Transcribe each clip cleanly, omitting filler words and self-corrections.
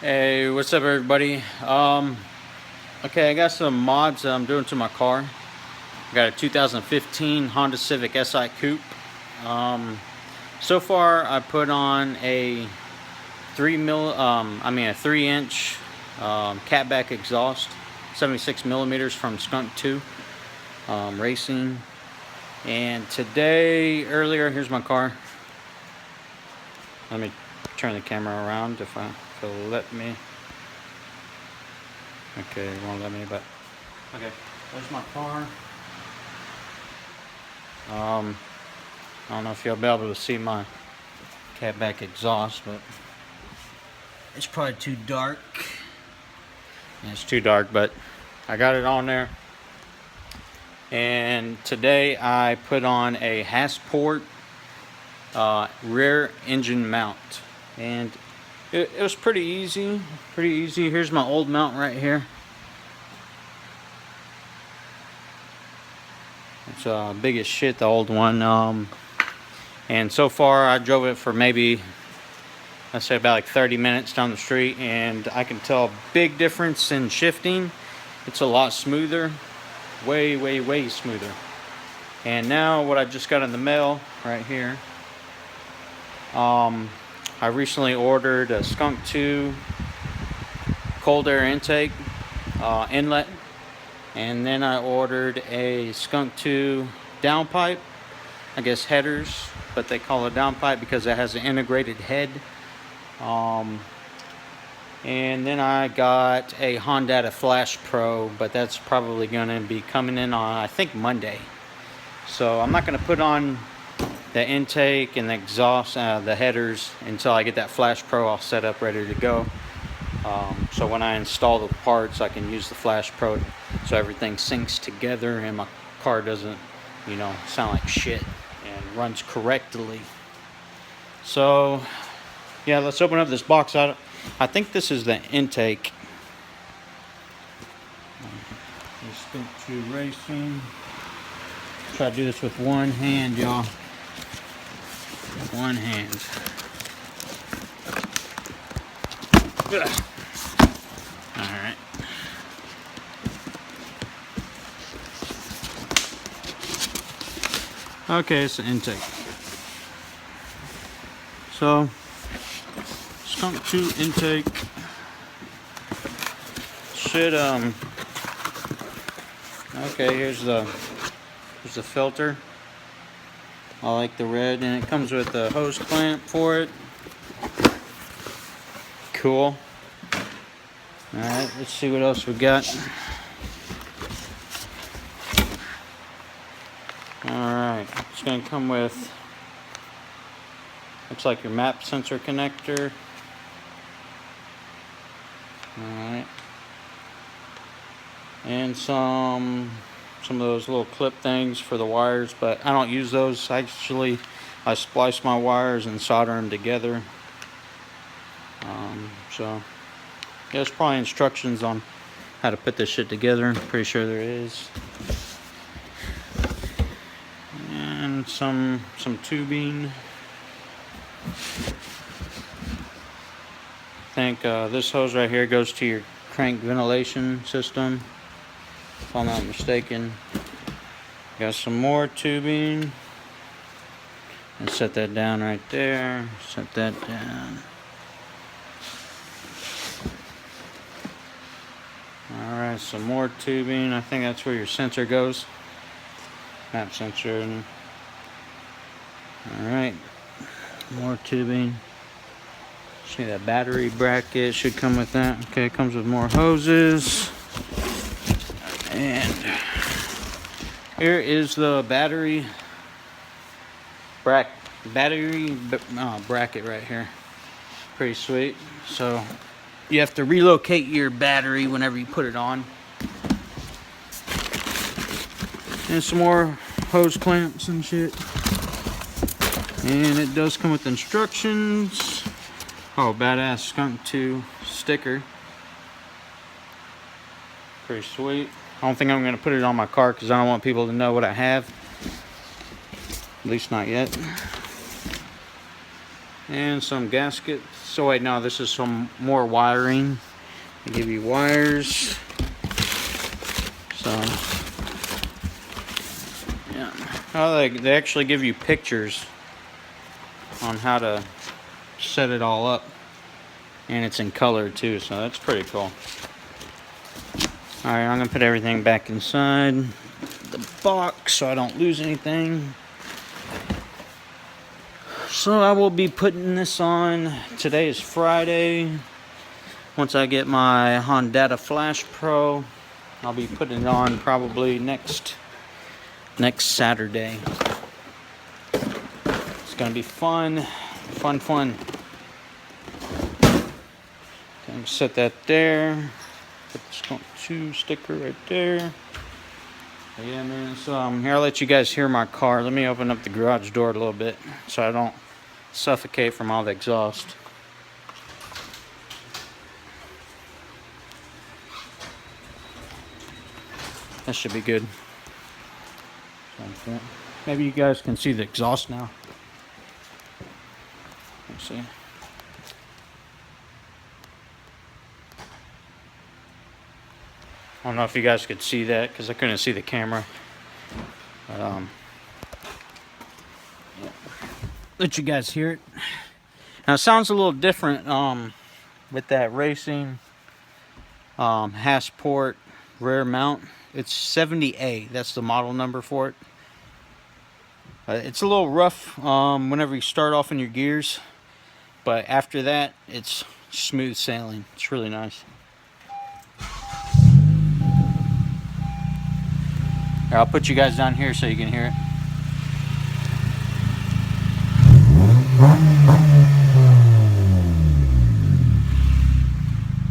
Hey, what's up everybody? Okay, I got some mods that I'm doing to my car. I got a 2015 Honda Civic Si coupe. So far I put on a 3-inch catback exhaust, 76 millimeters from skunk2 racing. And earlier, here's my car. Let me turn the camera around if it'll let me. Okay, it won't let me, but okay. There's my car. I don't know if you'll be able to see my catback exhaust, but it's probably too dark. Yeah, it's too dark, but I got it on there. And today I put on a Hasport rear engine mount, and it was pretty easy. Here's my old mount right here. It's big as shit, the old one. And so far I drove it for maybe, let's say, about like 30 minutes down the street, and I can tell a big difference in shifting. It's a lot smoother, way smoother. And now what I just got in the mail right here, I recently ordered a skunk2 cold air intake inlet, and then I ordered a skunk2 downpipe, I guess headers, but they call it downpipe because it has an integrated head. And then I got a Hondata Flash Pro, but that's probably going to be coming in on, I think, Monday. So I'm not going to put on the intake and the exhaust, the headers, until I get that Flash Pro all set up, ready to go. So when I install the parts, I can use the Flash Pro so everything syncs together and my car doesn't, sound like shit and runs correctly. So yeah, let's open up this box. I think this is the intake. skunk2 racing. Try to do this with one hand, y'all. One hand. Alright. Okay, it's the intake. So, skunk2 intake should, okay, here's the filter. I like the red, and it comes with a hose clamp for it. Cool. Alright, let's see what else we got. Alright, it's going to come with, looks like your map sensor connector. Alright. And some of those little clip things for the wires, but I don't use those. Actually, I splice my wires and solder them together. So yeah, there's probably instructions on how to put this shit together. I'm pretty sure there is. And some tubing. I think this hose right here goes to your crank ventilation system, if I'm not mistaken. Got some more tubing. And set that down right there. Set that down. Alright, some more tubing. I think that's where your sensor goes. Map sensor. Alright. More tubing. See, that battery bracket should come with that. Okay, it comes with more hoses. And here is the battery bracket right here. Pretty sweet. So you have to relocate your battery whenever you put it on. And some more hose clamps and shit. And it does come with instructions. Oh, badass skunk2 sticker. Pretty sweet. I don't think I'm going to put it on my car because I don't want people to know what I have. At least not yet. And some gaskets. So wait, no, this is some more wiring. They give you wires. So yeah, oh, they actually give you pictures on how to set it all up, and it's in color too, so that's pretty cool. Alright, I'm gonna put everything back inside the box so I don't lose anything. So I will be putting this on. Today is Friday. Once I get my Hondata Flash Pro, I'll be putting it on probably next Saturday. It's gonna be fun. Okay, set that there. Put the skunk2 sticker right there. But yeah, man. So here, I'll let you guys hear my car. Let me open up the garage door a little bit so I don't suffocate from all the exhaust. That should be good. Maybe you guys can see the exhaust now. Let's see. I don't know if you guys could see that because I couldn't see the camera. But, yeah. Let you guys hear it. Now it sounds a little different with that racing Hasport rear mount. It's 70A. That's the model number for it. It's a little rough whenever you start off in your gears, but after that it's smooth sailing. It's really nice. Here, I'll put you guys down here so you can hear it.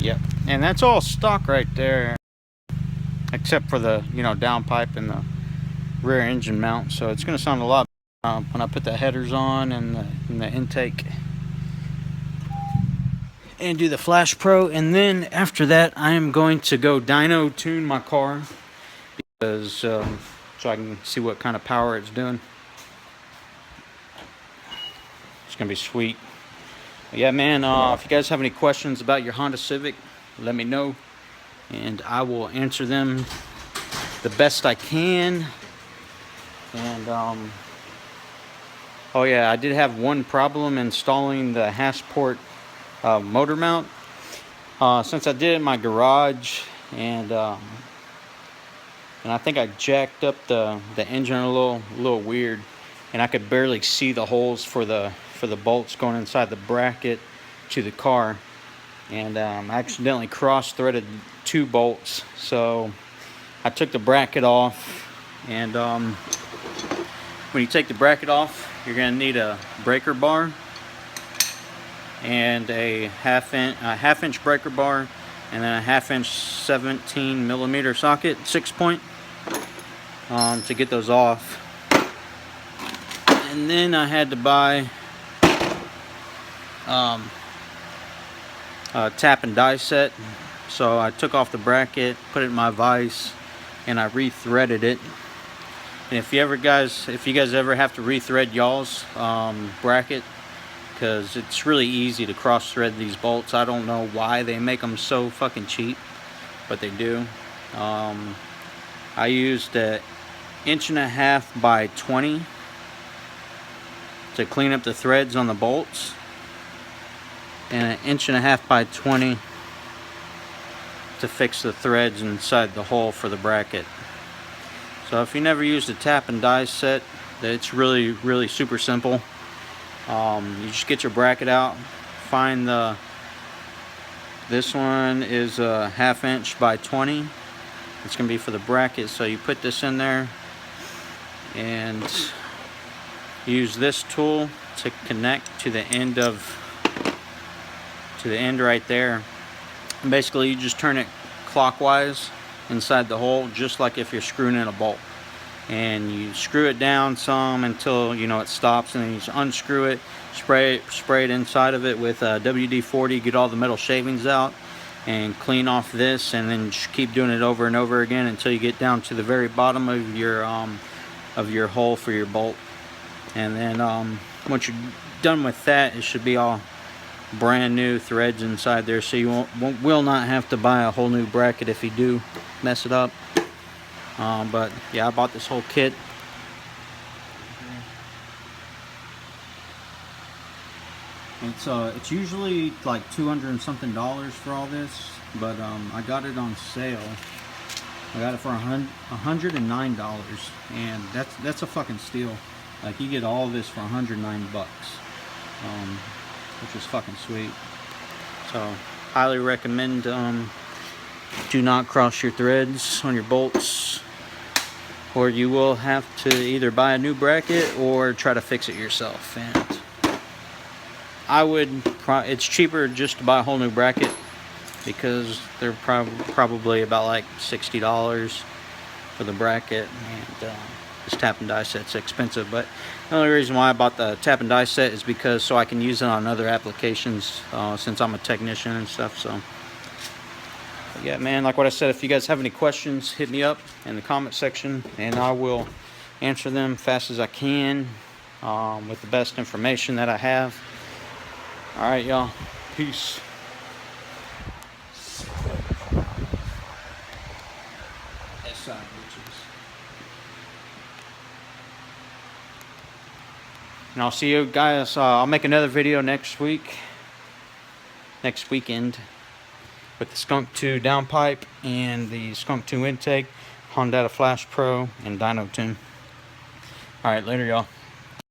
Yep, and that's all stock right there, except for the downpipe and the rear engine mount. So it's going to sound a lot when I put the headers on and the intake and do the Flash Pro. And then after that, I am going to go dyno tune my car because so I can see what kind of power it's doing. It's gonna be sweet. But yeah, man, if you guys have any questions about your Honda Civic, let me know and I will answer them the best I can. And oh yeah, I did have one problem installing the Hasport motor mount. Since I did it in my garage, and I think I jacked up the engine a little weird, and I could barely see the holes for the bolts going inside the bracket to the car, and I accidentally cross-threaded 2 bolts. So I took the bracket off, and when you take the bracket off, you're gonna need a breaker bar and a half-inch breaker bar, and then a half-inch 17mm socket, 6-point, to get those off. And then I had to buy a tap and die set. So I took off the bracket, put it in my vise, and I re-threaded it. And if you guys ever have to re-thread y'all's bracket, because it's really easy to cross-thread these bolts. I don't know why they make them so fucking cheap, but they do. I used an 1.5 by 20 to clean up the threads on the bolts, and an 1.5 by 20 to fix the threads inside the hole for the bracket. So if you never used a tap and die set, it's really super simple. You just get your bracket out, find this one is a 1/2 inch by 20. It's gonna be for the bracket. So you put this in there and use this tool to connect to the end right there. And basically you just turn it clockwise inside the hole, just like if you're screwing in a bolt. And you screw it down some until it stops, and then you just unscrew it, spray it inside of it with WD-40, get all the metal shavings out, and clean off this, and then just keep doing it over and over again until you get down to the very bottom of your hole for your bolt. And then once you're done with that, it should be all brand new threads inside there, so you will not have to buy a whole new bracket if you do mess it up. But yeah, I bought this whole kit. It's usually like $200 and something for all this, but I got it on sale. I got it for $109, and that's a fucking steal. Like, you get all this for $109, which is fucking sweet. So highly recommend. Do not cross your threads on your bolts, or you will have to either buy a new bracket or try to fix it yourself. And it's cheaper just to buy a whole new bracket, because they're probably about like $60 for the bracket, and this tap and die set's expensive. But the only reason why I bought the tap and die set is because so I can use it on other applications, since I'm a technician and stuff. So but yeah, man, like what I said, if you guys have any questions, hit me up in the comment section, and I will answer them fast as I can, with the best information that I have. Alright, y'all. Peace. And I'll see you guys. I'll make another video next weekend, with the skunk2 downpipe and the skunk2 intake, Hondata Flash Pro, and dyno tune. Alright, later, y'all.